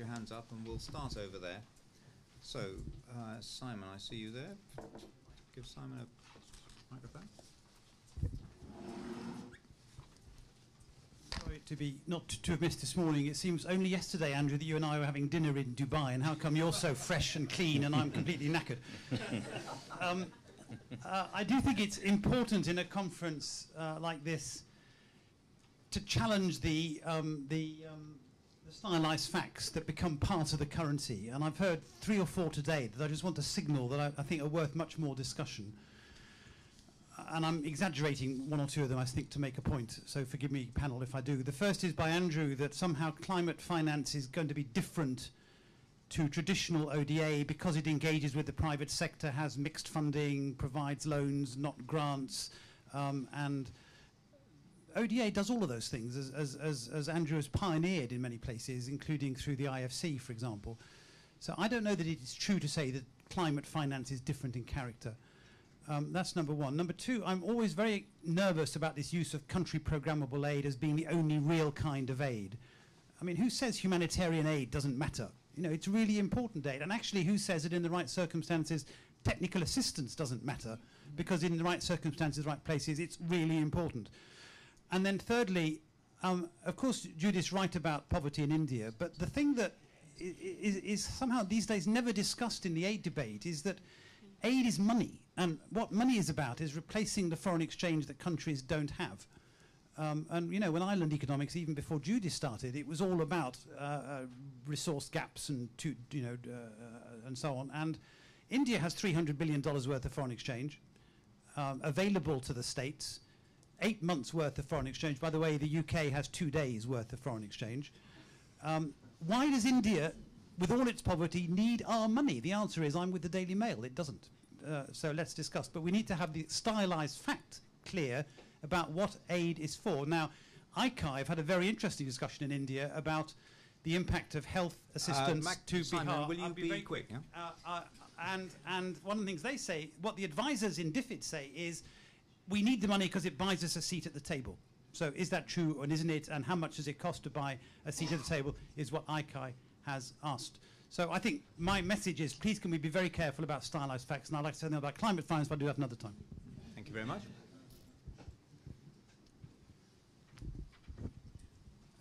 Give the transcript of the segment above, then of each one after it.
your hands up and we'll start over there. So, Simon, I see you there. Give Simon a microphone. Sorry not to have missed this morning. It seems only yesterday, Andrew, that you and I were having dinner in Dubai, and how come you're so fresh and clean and I'm completely knackered? I do think it's important in a conference like this to challenge the stylized facts that become part of the currency. And I've heard 3 or 4 today that I just want to signal that I think are worth much more discussion. And I'm exaggerating 1 or 2 of them, I think, to make a point. So forgive me, panel, if I do. The first is by Andrew, that somehow climate finance is going to be different to traditional ODA because it engages with the private sector, has mixed funding, provides loans, not grants, and ODA does all of those things, as Andrew has pioneered in many places, including through the IFC, for example. So I don't know that it is true to say that climate finance is different in character. That's number one. Number two, I'm always very nervous about this use of country programmable aid as being the only real kind of aid. I mean, who says humanitarian aid doesn't matter? You know, it's really important aid. And actually, who says that in the right circumstances, technical assistance doesn't matter? Because in the right circumstances, right places, it's really important. And then thirdly, of course, Judith's right about poverty in India. But the thing that is somehow these days never discussed in the aid debate is that aid is money. And what money is about is replacing the foreign exchange that countries don't have. And, you know, when I learned economics, even before Judith started, it was all about resource gaps and, and so on. And India has $300 billion worth of foreign exchange available to the states, 8 months worth of foreign exchange. By the way, the UK has 2 days worth of foreign exchange. Why does India, with all its poverty, need our money? The answer is, I'm with the Daily Mail. It doesn't. So let's discuss. But we need to have the stylized fact clear about what aid is for. Now, ICAI have had a very interesting discussion in India about the impact of health assistance to Simon, Bihar. will you be very quick? Yeah? And one of the things they say, what the advisors in DFID say is, we need the money because it buys us a seat at the table. So is that true, and isn't it? And how much does it cost to buy a seat at the table is what ICAI has asked. So I think my message is, please can we be very careful about stylized facts, and I'd like to say something about climate finance, but I'll do that another time. Thank you very much.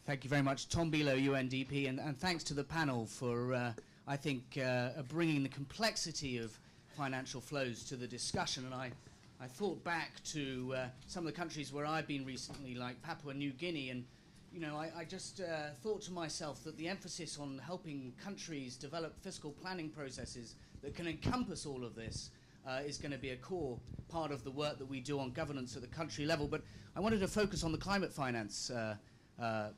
Thank you very much, Tom Bilo, UNDP, and thanks to the panel for, I think, bringing the complexity of financial flows to the discussion. And I thought back to some of the countries where I've been recently, like Papua New Guinea, and you know, I just thought to myself that the emphasis on helping countries develop fiscal planning processes that can encompass all of this is going to be a core part of the work that we do on governance at the country level. But I wanted to focus on the climate finance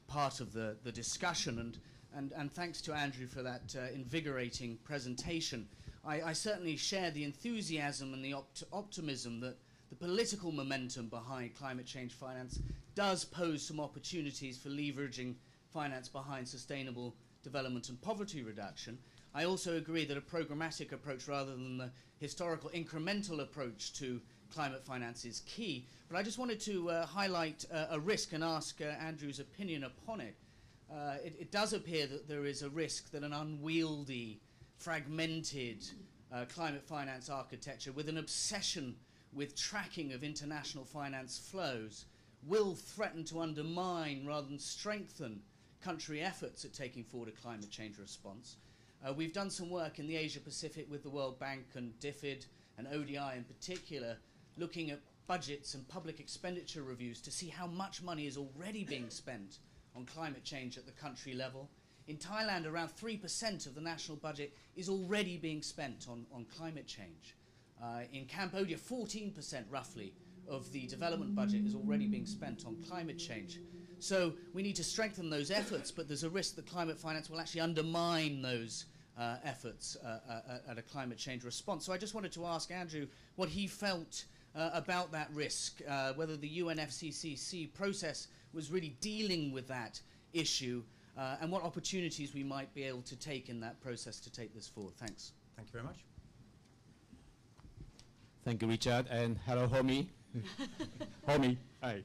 part of the discussion, and thanks to Andrew for that invigorating presentation. I certainly share the enthusiasm and the optimism that the political momentum behind climate change finance does pose some opportunities for leveraging finance behind sustainable development and poverty reduction. I also agree that a programmatic approach rather than the historical incremental approach to climate finance is key. But I just wanted to highlight a risk and ask Andrew's opinion upon it. It does appear that there is a risk that an unwieldy, fragmented climate finance architecture with an obsession with tracking of international finance flows will threaten to undermine rather than strengthen country efforts at taking forward a climate change response. We've done some work in the Asia Pacific with the World Bank and DFID and ODI in particular, looking at budgets and public expenditure reviews to see how much money is already being spent on climate change at the country level. In Thailand, around 3% of the national budget is already being spent on climate change. In Cambodia, 14% roughly of the development budget is already being spent on climate change. So we need to strengthen those efforts, but there's a risk that climate finance will actually undermine those efforts at a climate change response. So I just wanted to ask Andrew what he felt about that risk, whether the UNFCCC process was really dealing with that issue, and what opportunities we might be able to take in that process to take this forward. Thanks. Thank you very much. Thank you, Richard, and hello, Homi. Homie, hi.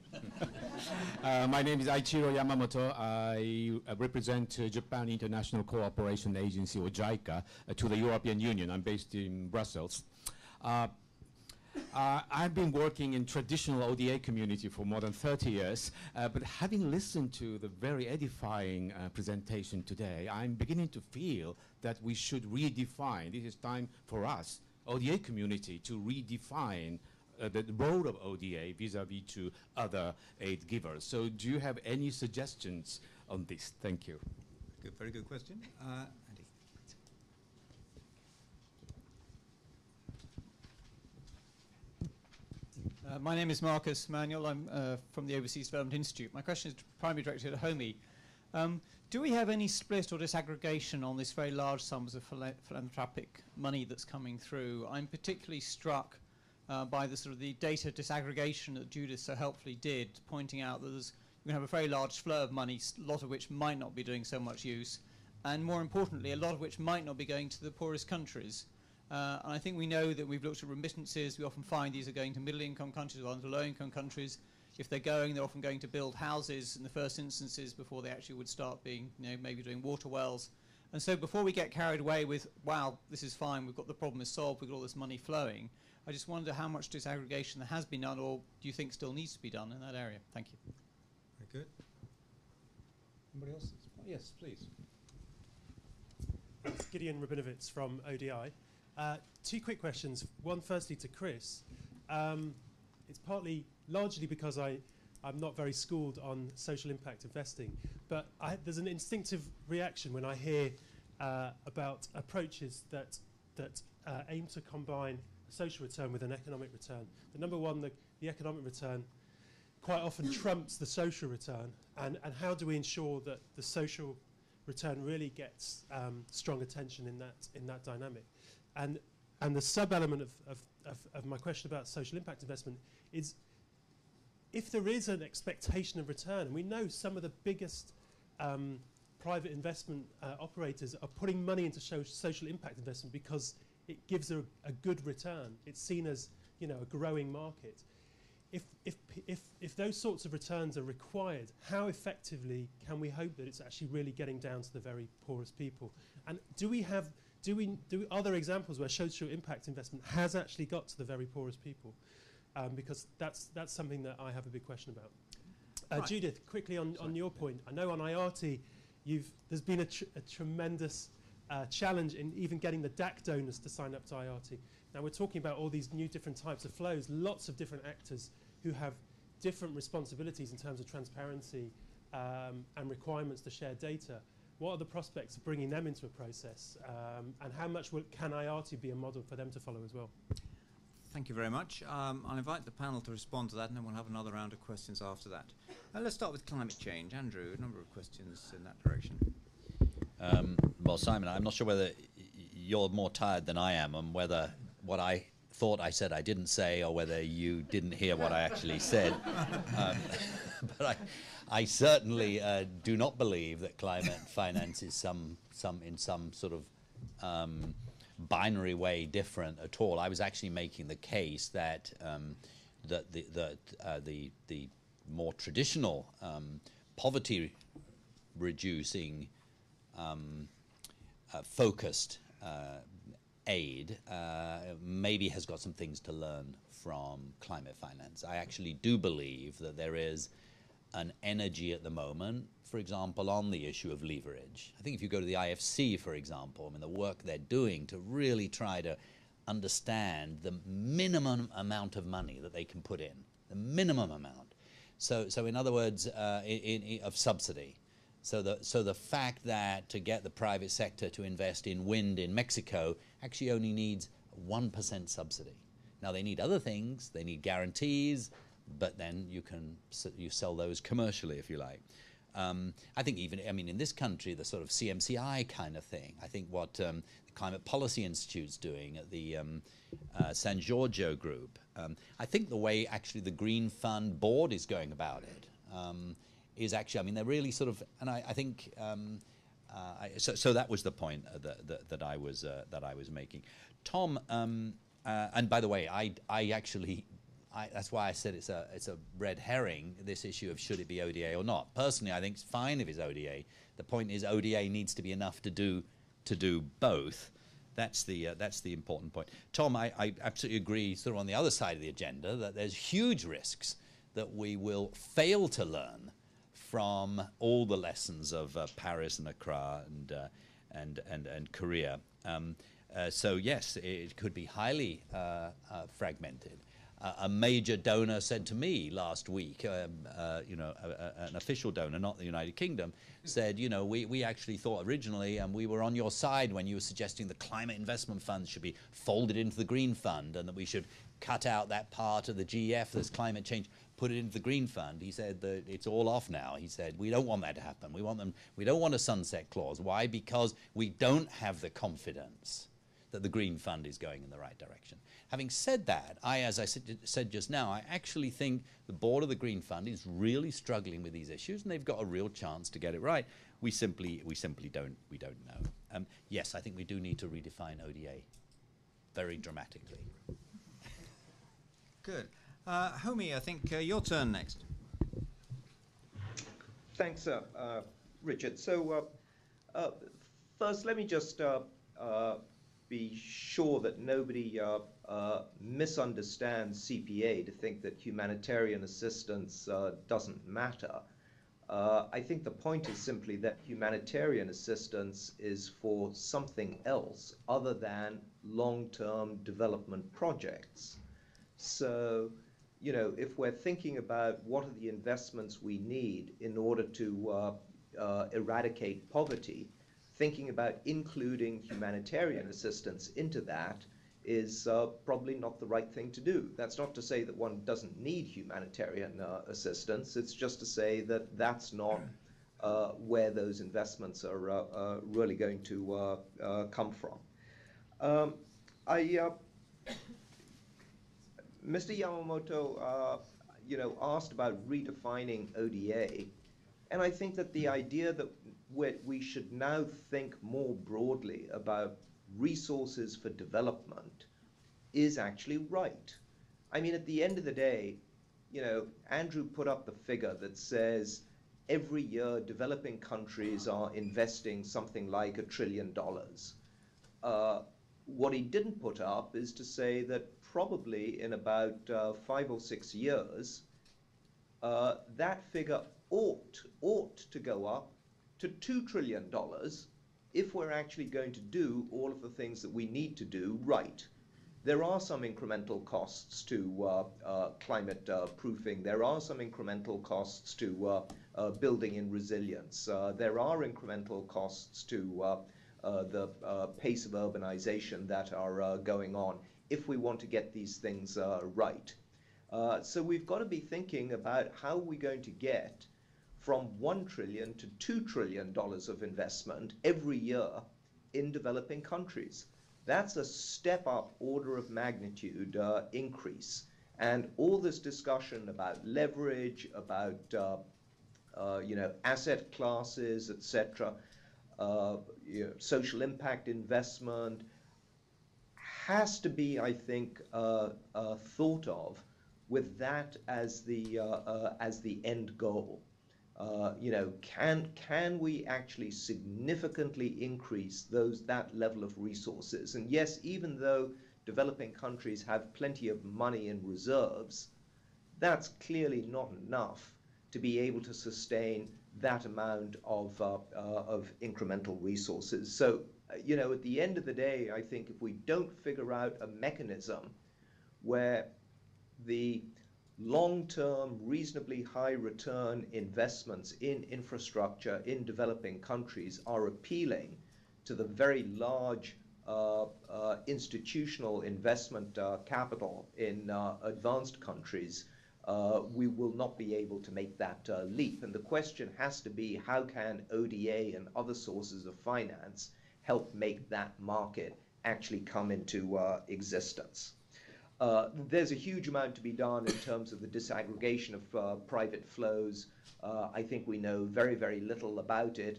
My name is Aichiro Yamamoto. I represent Japan International Cooperation Agency, or JICA, to the European Union. I'm based in Brussels. I've been working in traditional ODA community for more than 30 years, but having listened to the very edifying presentation today, I'm beginning to feel that we should redefine, this is time for us, ODA community, to redefine the role of ODA vis-a-vis to other aid givers. So do you have any suggestions on this? Thank you. Good, very good question. Andy. My name is Marcus Manuel. I'm from the Overseas Development Institute. My question is primarily directed at Homi. Do we have any split or disaggregation on this very large sums of philanthropic money that's coming through? I'm particularly struck by the sort of the data disaggregation that Judith so helpfully did, pointing out that you can have a very large flow of money, a lot of which might not be doing so much use, and more importantly, a lot of which might not be going to the poorest countries. And I think we know that we've looked at remittances. We often find these are going to middle-income countries rather than low-income countries. If they're going, they're often going to build houses in the first instances before they actually would start being, maybe doing water wells. And so before we get carried away with, wow, this is fine, we've got the problem is solved, we've got all this money flowing, I just wonder how much disaggregation there has been done, or do you think still needs to be done in that area? Thank you. Very good. Anybody else? Yes, please. It's Gideon Rabinovitz from ODI. Two quick questions. One, firstly, to Chris. It's largely because I'm not very schooled on social impact investing, but there's an instinctive reaction when I hear about approaches that aim to combine a social return with an economic return. The number one, the economic return quite often trumps the social return, and how do we ensure that the social return really gets strong attention in that dynamic? And the sub-element of my question about social impact investment is, if there is an expectation of return, and we know some of the biggest private investment operators are putting money into social impact investment because it gives a good return. It's seen as a growing market. If those sorts of returns are required, how effectively can we hope that it's actually really getting down to the very poorest people? And are there examples where social impact investment has actually got to the very poorest people? Because that's something that I have a big question about. Right. Judith, quickly on your point, I know on IARTI there's been a tremendous challenge in even getting the DAC donors to sign up to IARTI. Now we're talking about all these new different types of flows, lots of different actors who have different responsibilities in terms of transparency and requirements to share data. What are the prospects of bringing them into a process, and how much can IARTI be a model for them to follow as well? Thank you very much. I'll invite the panel to respond to that, and then we'll have another round of questions after that. Let's start with climate change. Andrew, a number of questions in that direction. Well, Simon, I'm not sure whether you're more tired than I am, and whether what I thought I said I didn't say, or whether you didn't hear what I actually said. But I certainly do not believe that climate finance is in some sort of binary way different at all. I was actually making the case that the more traditional poverty reducing focused aid maybe has got some things to learn from climate finance. I actually do believe that there is an energy at the moment, for example, on the issue of leverage. I think if you go to the IFC, for example, the work they're doing to really try to understand the minimum amount of money that they can put in, the minimum amount. So in other words, of subsidy. So the fact that to get the private sector to invest in wind in Mexico actually only needs 1% subsidy. Now they need other things, they need guarantees, but then you sell those commercially if you like. I think even, in this country, the sort of CMCI kind of thing, I think what the Climate Policy Institute's doing at the San Giorgio group, I think the way actually the Green Fund board is going about it is actually, they're really sort of, and I think, so that was the point that I was making. Tom, and by the way, that's why I said it's a red herring, this issue of should it be ODA or not. Personally, I think it's fine if it's ODA. The point is ODA needs to be enough to do both. That's the important point. Tom, I absolutely agree, sort of on the other side of the agenda, that there's huge risks that we will fail to learn from all the lessons of Paris and Accra and Korea. So yes, it could be highly fragmented. A major donor said to me last week, an official donor, not the United Kingdom, said, we actually thought originally, and we were on your side when you were suggesting the climate investment funds should be folded into the green fund and that we should cut out that part of the GF that's climate change, put it into the green fund. He said that it's all off now. He said, we don't want that to happen. We don't want a sunset clause. Why? Because we don't have the confidence that the green fund is going in the right direction. Having said that, as I said just now, I actually think the board of the Green Fund is really struggling with these issues, and they've got a real chance to get it right. We simply don't know. Yes, I think we do need to redefine ODA very dramatically. Good. Homi, I think your turn next. Thanks, Richard. So first, let me just be sure that nobody misunderstands CPA to think that humanitarian assistance doesn't matter. I think the point is simply that humanitarian assistance is for something else other than long-term development projects. So, if we're thinking about what are the investments we need in order to eradicate poverty, thinking about including humanitarian assistance into that is probably not the right thing to do. That's not to say that one doesn't need humanitarian assistance. It's just to say that that's not where those investments are really going to come from. Mr. Yamamoto, asked about redefining ODA, and I think that the idea that we should now think more broadly about resources for development is actually right. I mean, at the end of the day, Andrew put up the figure that says every year developing countries are investing something like $1 trillion. What he didn't put up is to say that probably in about 5 or 6 years, that figure ought to go up to $2 trillion if we're actually going to do all of the things that we need to do right. There are some incremental costs to climate proofing. There are some incremental costs to building in resilience. There are incremental costs to the pace of urbanization that are going on if we want to get these things right. So we've got to be thinking about how we're going to get from $1 trillion to $2 trillion of investment every year in developing countries. That's a step-up order of magnitude increase. And all this discussion about leverage, about asset classes, etc., social impact investment has to be, I think, thought of with that as the end goal. Can we actually significantly increase that level of resources? And yes, even though developing countries have plenty of money in reserves, that's clearly not enough to be able to sustain that amount of incremental resources. So, at the end of the day, I think if we don't figure out a mechanism where the long-term, reasonably high return investments in infrastructure in developing countries are appealing to the very large institutional investment capital in advanced countries, we will not be able to make that leap. And the question has to be, how can ODA and other sources of finance help make that market actually come into existence? There's a huge amount to be done in terms of the disaggregation of private flows. I think we know very, very little about it.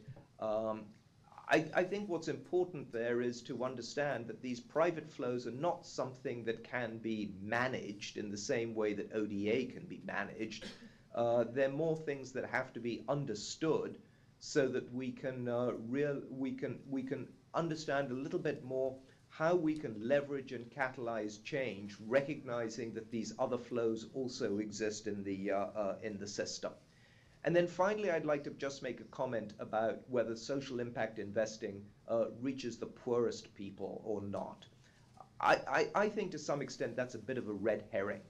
I think what's important there is to understand that these private flows are not something that can be managed in the same way that ODA can be managed. They're more things that have to be understood so that we can understand a little bit more how we can leverage and catalyze change, recognizing that these other flows also exist in the system. And then finally, I'd like to just make a comment about whether social impact investing reaches the poorest people or not. I think to some extent that's a bit of a red herring.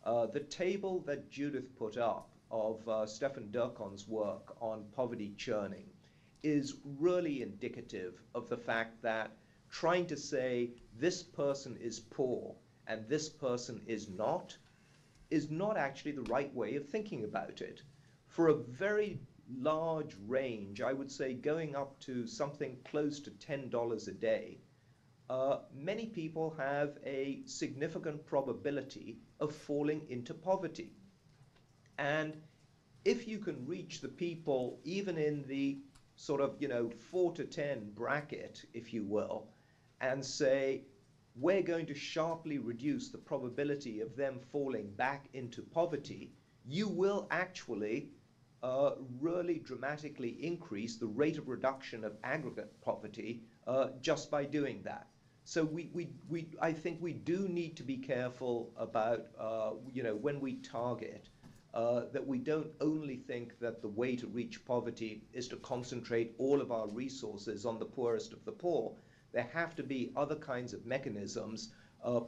The table that Judith put up of Stefan Durkon's work on poverty churning is really indicative of the fact that trying to say this person is poor and this person is not actually the right way of thinking about it. For a very large range, I would say going up to something close to $10 a day, many people have a significant probability of falling into poverty. And if you can reach the people even in the sort of 4 to 10 bracket, if you will, and say we're going to sharply reduce the probability of them falling back into poverty, you will actually really dramatically increase the rate of reduction of aggregate poverty just by doing that. So I think we do need to be careful about when we target that we don't only think that the way to reach poverty is to concentrate all of our resources on the poorest of the poor. There have to be other kinds of mechanisms,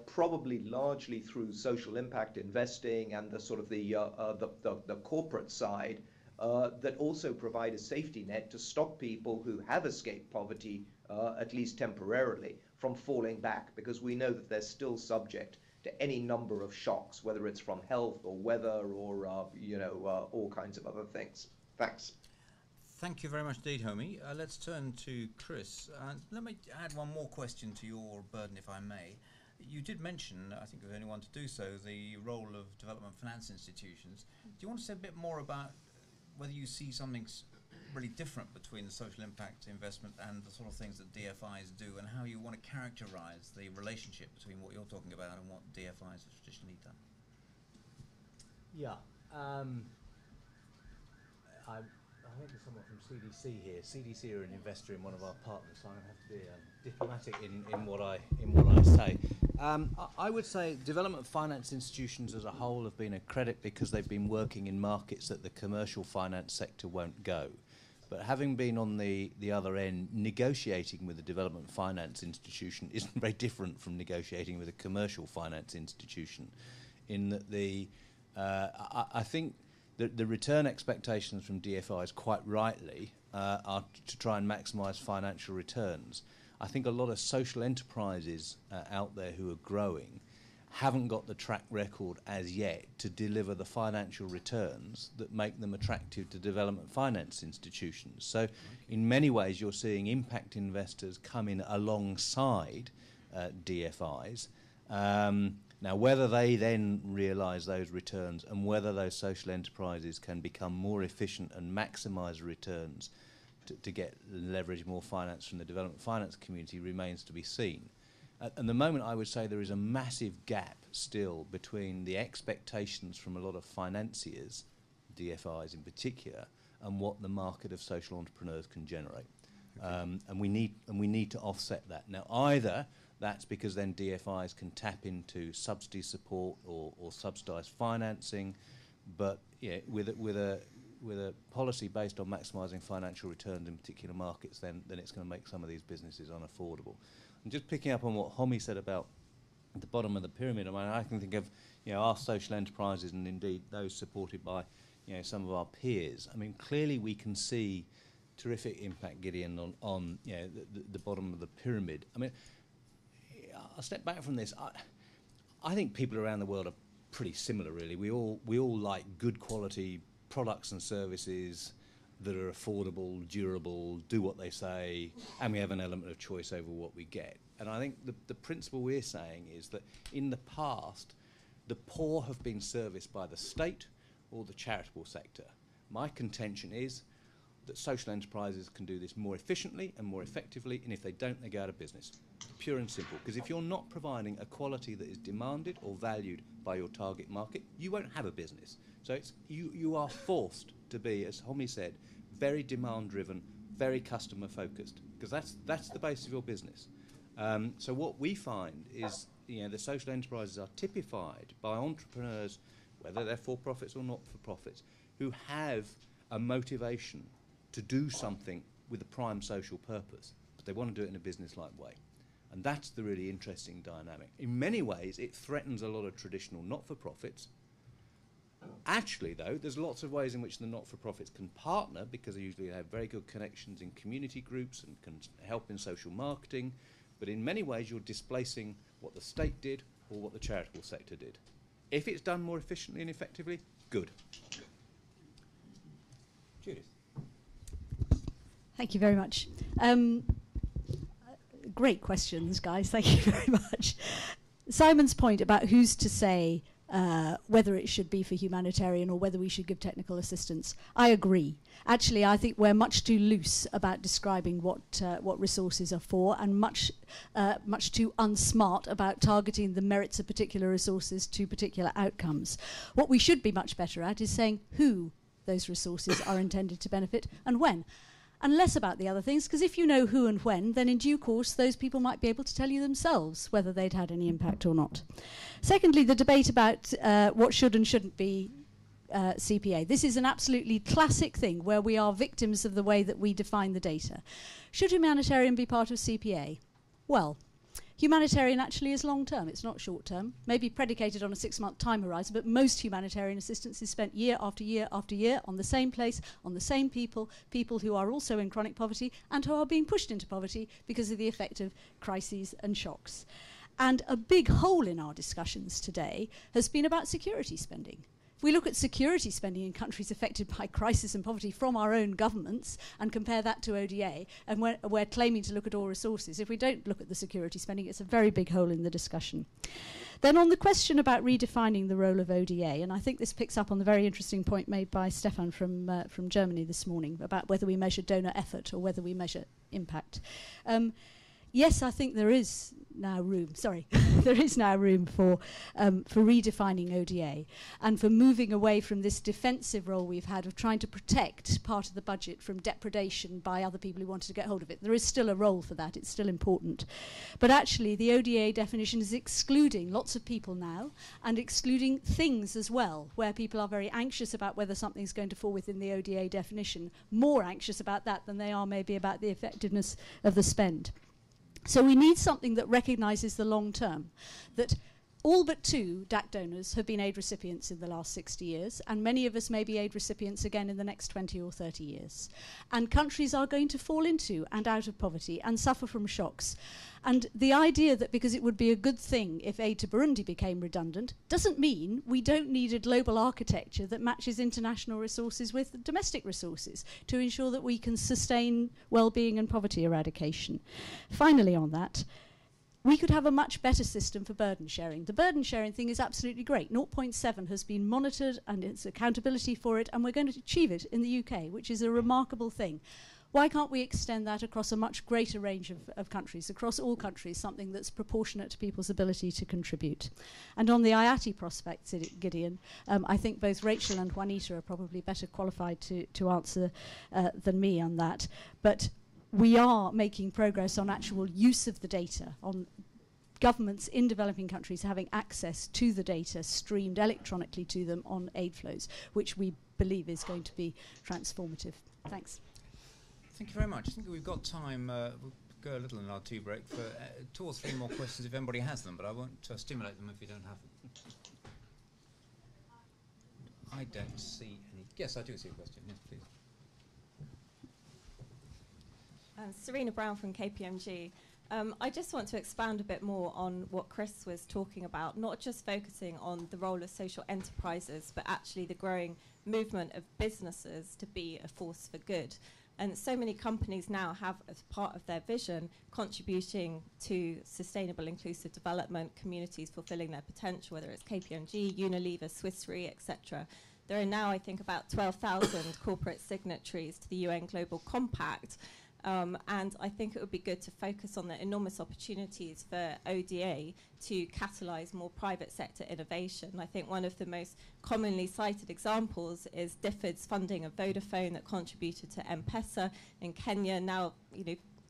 probably largely through social impact investing and the sort of the corporate side, that also provide a safety net to stop people who have escaped poverty, at least temporarily, from falling back, because we know that they're still subject to any number of shocks, whether it's from health or weather or all kinds of other things. Thanks. Thank you very much indeed, Homi. Let's turn to Chris. Let me add one more question to your burden, if I may. You did mention, I think you're the only one to do so, the role of development finance institutions. Do you want to say a bit more about whether you see something really different between the social impact investment and the sort of things that DFIs do, and how you want to characterize the relationship between what you're talking about and what DFIs have traditionally done? Yeah. I think there's someone from CDC here. CDC are an investor in one of our partners, so I'm going to have to be diplomatic in what I say. I would say development finance institutions as a whole have been a credit because they've been working in markets that the commercial finance sector won't go. But having been on the other end, negotiating with a development finance institution isn't very different from negotiating with a commercial finance institution, in that I think the return expectations from DFIs, quite rightly, are to try and maximise financial returns. I think a lot of social enterprises out there who are growing haven't got the track record as yet to deliver the financial returns that make them attractive to development finance institutions. So in many ways you're seeing impact investors come in alongside DFIs. Now, whether they then realise those returns and whether those social enterprises can become more efficient and maximise returns to get leverage more finance from the development finance community remains to be seen. At the moment, I would say there is a massive gap still between the expectations from a lot of financiers, DFIs in particular, and what the market of social entrepreneurs can generate. And we need to offset that. Now, either that's because then DFIs can tap into subsidy support or subsidised financing, but with a policy based on maximising financial returns in particular markets, then it's going to make some of these businesses unaffordable. And just picking up on what Homi said about the bottom of the pyramid, I mean, I can think of our social enterprises and indeed those supported by some of our peers. I mean, clearly we can see terrific impact, Gideon, on the bottom of the pyramid. I mean, I'll step back from this. I think people around the world are pretty similar, really. We all like good quality products and services that are affordable, durable, do what they say, and we have an element of choice over what we get. And I think the principle we're saying is that in the past, the poor have been serviced by the state or the charitable sector. My contention is that social enterprises can do this more efficiently and more effectively, and if they don't, they go out of business. Pure and simple. Because if you're not providing a quality that is demanded or valued by your target market, you won't have a business. So you are forced to be, as Homi said, very demand-driven, very customer-focused, because that's the basis of your business. So what we find is, the social enterprises are typified by entrepreneurs, whether they're for-profits or not-for-profits, who have a motivation to do something with a prime social purpose, but they want to do it in a business-like way. And that's the really interesting dynamic. In many ways, it threatens a lot of traditional not-for-profits. Actually, though, there's lots of ways in which the not-for-profits can partner, because they usually have very good connections in community groups and can help in social marketing. But in many ways, you're displacing what the state did or what the charitable sector did. If it's done more efficiently and effectively, good. Judith. Thank you very much. Great questions, guys. Thank you very much. Simon's point about who's to say whether it should be for humanitarian or whether we should give technical assistance, I agree. Actually, I think we're much too loose about describing what resources are for, and much too unsmart about targeting the merits of particular resources to particular outcomes. What we should be much better at is saying who those resources are intended to benefit and when. And less about the other things, because if you know who and when, then in due course those people might be able to tell you themselves whether they'd had any impact or not. Secondly, the debate about what should and shouldn't be CPA. This is an absolutely classic thing where we are victims of the way that we define the data. Should humanitarian be part of CPA? Well, humanitarian actually is long-term, it's not short-term, maybe predicated on a 6-month time horizon, but most humanitarian assistance is spent year after year after year on the same place, on the same people who are also in chronic poverty and who are being pushed into poverty because of the effect of crises and shocks. And a big hole in our discussions today has been about security spending. If we look at security spending in countries affected by crisis and poverty from our own governments and compare that to ODA, and we're claiming to look at all resources, if we don't look at the security spending, it's a very big hole in the discussion. Then on the question about redefining the role of ODA, and I think this picks up on the very interesting point made by Stefan from Germany this morning about whether we measure donor effort or whether we measure impact. Yes, I think there is now room, there is now room for redefining ODA and for moving away from this defensive role we've had of trying to protect part of the budget from depredation by other people who wanted to get hold of it. There is still a role for that, it's still important. But actually the ODA definition is excluding lots of people now and excluding things as well, where people are very anxious about whether something's going to fall within the ODA definition, more anxious about that than they are maybe about the effectiveness of the spend. So we need something that recognises the long term, that all but 2 DAC donors have been aid recipients in the last 60 years, and many of us may be aid recipients again in the next 20 or 30 years. And countries are going to fall into and out of poverty and suffer from shocks. And the idea that because it would be a good thing if aid to Burundi became redundant doesn't mean we don't need a global architecture that matches international resources with domestic resources to ensure that we can sustain well-being and poverty eradication. Finally on that, we could have a much better system for burden sharing. The burden sharing thing is absolutely great. 0.7 has been monitored and it's accountability for it, and we're going to achieve it in the UK, which is a remarkable thing. Why can't we extend that across a much greater range of countries, across all countries, something that's proportionate to people's ability to contribute? And on the IATI prospects, Gideon, I think both Rachel and Juanita are probably better qualified to answer than me on that. But we are making progress on actual use of the data, on governments in developing countries having access to the data streamed electronically to them on aid flows, which we believe is going to be transformative. Thanks. Thank you very much. I think we've got time. We'll go a little in our tea break for 2 or 3 more questions if anybody has them, but I won't stimulate them if you don't have them. I don't see any. Yes, I do see a question. Yes, please. Serena Brown from KPMG. I just want to expand a bit more on what Chris was talking about, not just focusing on the role of social enterprises, but actually the growing movement of businesses to be a force for good. And so many companies now have, as part of their vision, contributing to sustainable inclusive development, communities fulfilling their potential, whether it's KPMG, Unilever, Swiss Re, etc. There are now, I think, about 12,000 corporate signatories to the UN Global Compact. And I think it would be good to focus on the enormous opportunities for ODA to catalyse more private sector innovation. I think one of the most commonly cited examples is DFID's funding of Vodafone that contributed to M-Pesa in Kenya, now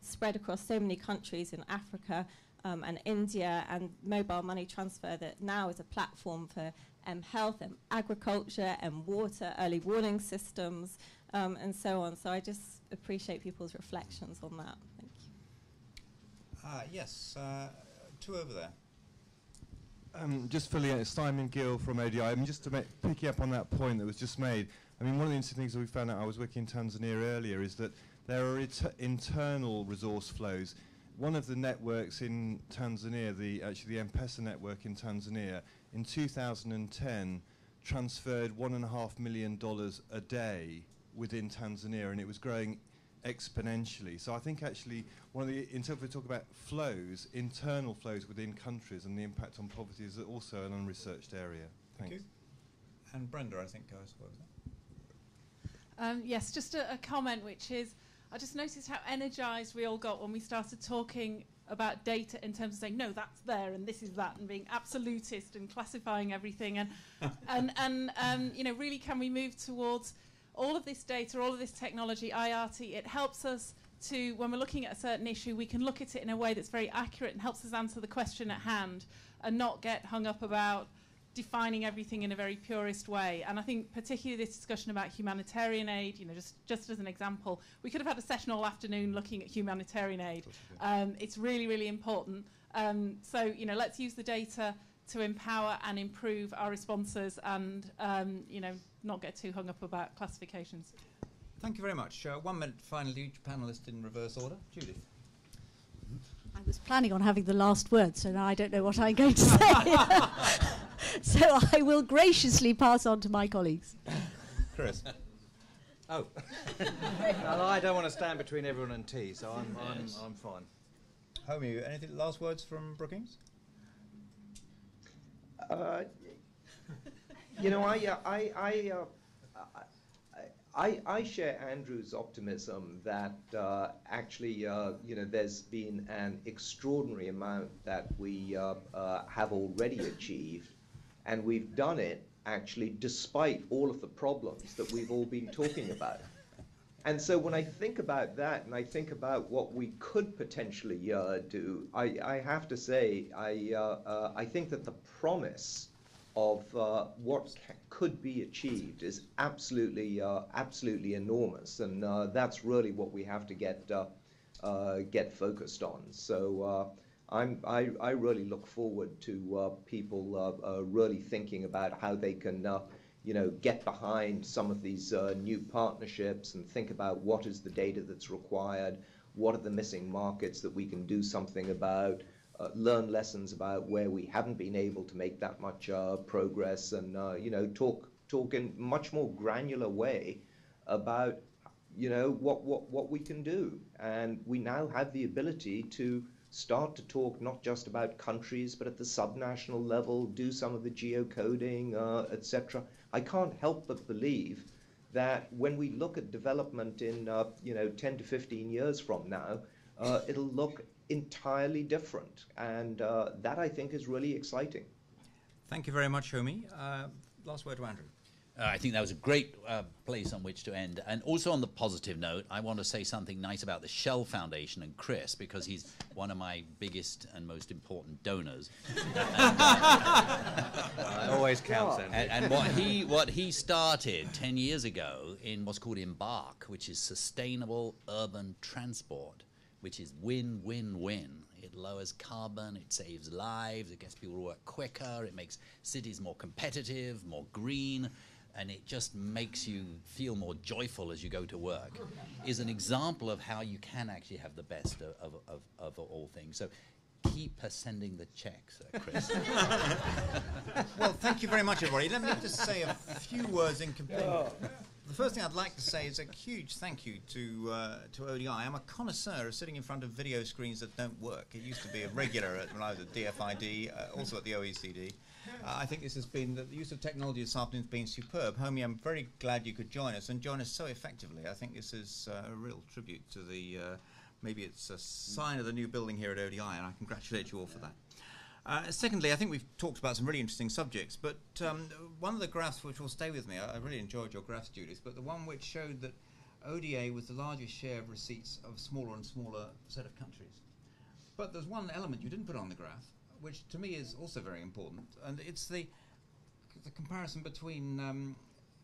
spread across so many countries in Africa and India, and mobile money transfer that now is a platform for health, agriculture, water, early warning systems, and so on. So I just appreciate people's reflections on that. Thank you. Yes, two over there. Just filling out, Simon Gill from ODI. I mean, just to picking up on that point that was just made, I mean, one of the interesting things that we found out, I was working in Tanzania earlier, is that there are internal resource flows. One of the networks in Tanzania, actually the M-Pesa network in Tanzania, in 2010 transferred $1.5 million a day within Tanzania, and it was growing exponentially. So I think actually one of the, if we talk about flows, internal flows within countries and the impact on poverty is also an unresearched area. Thanks. Thank you. And Brenda, I think, goes for that. Yes, just a comment, which is, I just noticed how energised we all got when we started talking about data in terms of saying, no, that's there and this is that, and being absolutist and classifying everything. And you know, really, can we move towards all of this data, all of this technology, IRT? It helps us to, when we're looking at a certain issue, we can look at it in a way that's very accurate and helps us answer the question at hand and not get hung up about defining everything in a very purist way. And I think particularly this discussion about humanitarian aid, you know, just as an example, we could have had a session all afternoon looking at humanitarian aid. It's really, really important. So, you know, let's use the data to empower and improve our responses and, you know, not get too hung up about classifications. Thank you very much. 1 minute finally, each panellist in reverse order. Judith. I was planning on having the last word, so now I don't know what I'm going to say. So I will graciously pass on to my colleagues. Chris. Oh. No, I don't want to stand between everyone and tea, so I'm fine. Homie, anything last words from Brookings? You know, I share Andrew's optimism that actually, you know, there's been an extraordinary amount that we have already achieved, and we've done it actually despite all of the problems that we've all been talking about. And so when I think about that, and I think about what we could potentially do, I have to say, I think that the promise of what could be achieved is absolutely enormous, and that's really what we have to get focused on. So I really look forward to people really thinking about how they can you know, get behind some of these new partnerships and think about what is the data that's required, what are the missing markets that we can do something about, learn lessons about where we haven't been able to make that much progress, and you know, talk in much more granular way about, you know, what we can do. And we now have the ability to start to talk not just about countries, but at the subnational level, do some of the geocoding, etc. I can't help but believe that when we look at development in you know, 10 to 15 years from now, it'll look entirely different, and that I think is really exciting. Thank you very much, Homie. Last word to Andrew. I think that was a great place on which to end. And also on the positive note, I want to say something nice about the Shell Foundation and Chris, because he's one of my biggest and most important donors. It always counts, Andy. And what he started 10 years ago in what's called Embark, which is sustainable urban transport, which is win-win-win. It lowers carbon, it saves lives, it gets people to work quicker, it makes cities more competitive, more green, and it just makes you feel more joyful as you go to work, is an example of how you can actually have the best of all things. So keep sending the checks, Chris. Well, thank you very much, everybody. Let me just say a few words in conclusion. The first thing I'd like to say is a huge thank you to ODI. I'm a connoisseur of sitting in front of video screens that don't work. It used to be a regular when I was at DFID, also at the OECD. I think this has been, the use of technology this afternoon has been superb. Homie, I'm very glad you could join us and join us so effectively. I think this is a real tribute to the, maybe it's a sign of the new building here at ODI, and I congratulate you all for that. Secondly, I think we've talked about some really interesting subjects, but one of the graphs which will stay with me, I really enjoyed your graphs, Judith, but the one which showed that ODA was the largest share of receipts of smaller and smaller set of countries. But there's one element you didn't put on the graph, which to me is also very important, and it's the comparison between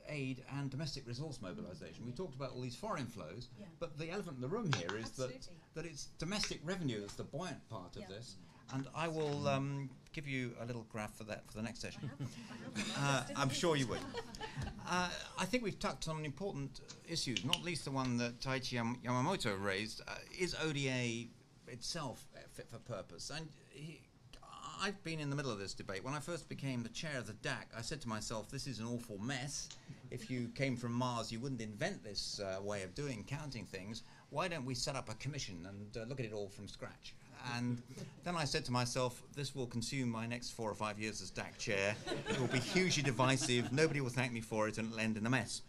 aid and domestic resource mobilization. We talked about all these foreign flows, but the elephant in the room here is that it's domestic revenue that's the buoyant part of this. And I will give you a little graph for that for the next session. I'm sure you would. I think we've touched on important issues, not least the one that Taichi Yamamoto raised. Is ODA itself fit for purpose? And I've been in the middle of this debate. When I first became the chair of the DAC, I said to myself, this is an awful mess. If you came from Mars, you wouldn't invent this way of counting things. Why don't we set up a commission and look at it all from scratch? And then I said to myself, this will consume my next 4 or 5 years as DAC chair. It will be hugely divisive. Nobody will thank me for it, and it'll end in a mess.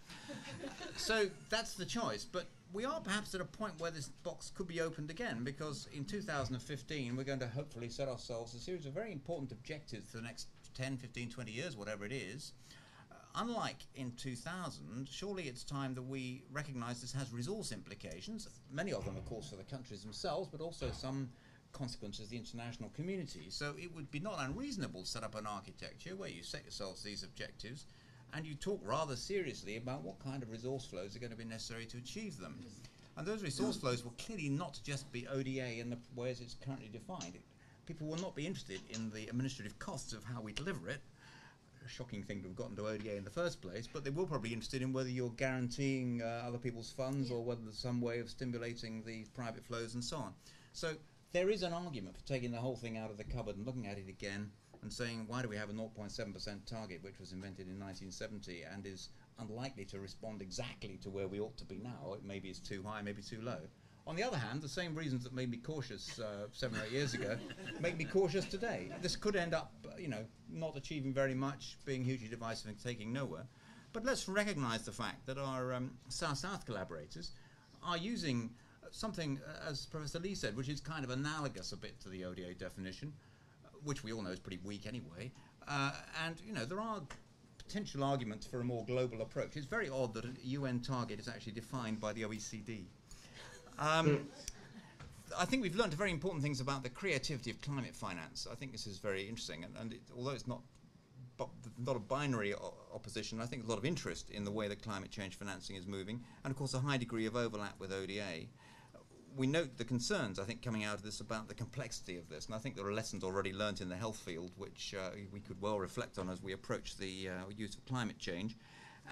So that's the choice. But we are perhaps at a point where this box could be opened again, because in 2015, we're going to hopefully set ourselves a series of very important objectives for the next 10, 15, 20 years, whatever it is. Unlike in 2000, surely it's time that we recognize this has resource implications, many of them, of course, for the countries themselves, but also some consequences of the international community. So it would be not unreasonable to set up an architecture where you set yourselves these objectives and you talk rather seriously about what kind of resource flows are going to be necessary to achieve them. And those resource flows will clearly not just be ODA in the ways it's currently defined. People will not be interested in the administrative costs of how we deliver it. A shocking thing to have gotten to ODA in the first place, but they will probably be interested in whether you're guaranteeing other people's funds or whether there's some way of stimulating the private flows and so on. So there is an argument for taking the whole thing out of the cupboard and looking at it again and saying, why do we have a 0.7% target, which was invented in 1970 and is unlikely to respond exactly to where we ought to be now? Maybe it's too high, maybe too low. On the other hand, the same reasons that made me cautious 7 or 8 years ago make me cautious today. This could end up, not achieving very much, being hugely divisive and taking nowhere. But let's recognize the fact that our South-South collaborators are using something, as Professor Lee said, which is kind of analogous a bit to the ODA definition, which we all know is pretty weak anyway. And there are potential arguments for a more global approach. It's very odd that a UN target is actually defined by the OECD. I think we've learned very important things about the creativity of climate finance. I think this is very interesting, and although it's not a binary opposition, I think there's a lot of interest in the way that climate change financing is moving, and of course a high degree of overlap with ODA. We note the concerns, I think, coming out of this about the complexity of this, and I think there are lessons already learnt in the health field which we could well reflect on as we approach the use of climate change,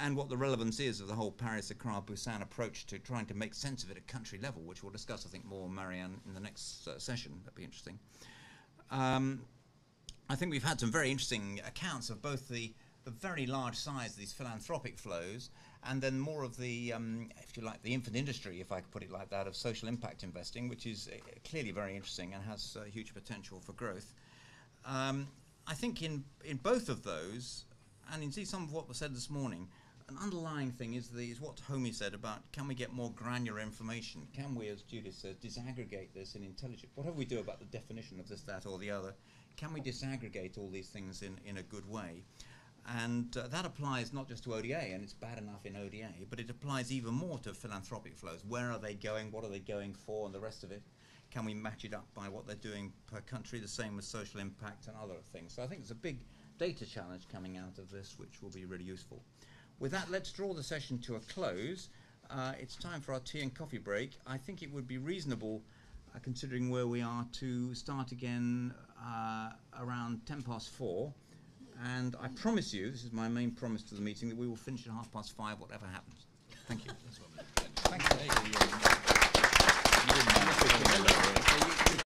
and what the relevance is of the whole Paris-Accra-Busan approach to trying to make sense of it at country level, which we'll discuss, I think, more, Marianne, in the next session. That'd be interesting. I think we've had some very interesting accounts of both the very large size of these philanthropic flows, and then more of the, if you like, the infant industry, if I could put it like that, of social impact investing, which is clearly very interesting and has huge potential for growth. I think in both of those, and indeed some of what was said this morning, an underlying thing is what Homie said about, can we get more granular information? Can we, as Judith says, disaggregate this in intelligent, whatever we do about the definition of this, that, or the other, can we disaggregate all these things in a good way? And that applies not just to ODA, and it's bad enough in ODA, but it applies even more to philanthropic flows. Where are they going? What are they going for? And the rest of it. Can we match it up by what they're doing per country? The same with social impact and other things. So I think there's a big data challenge coming out of this, which will be really useful. With that, let's draw the session to a close. It's time for our tea and coffee break. I think it would be reasonable, considering where we are, to start again around 4:10. And I promise you, this is my main promise to the meeting, that we will finish at 5:30, whatever happens. Thank you. Thank you.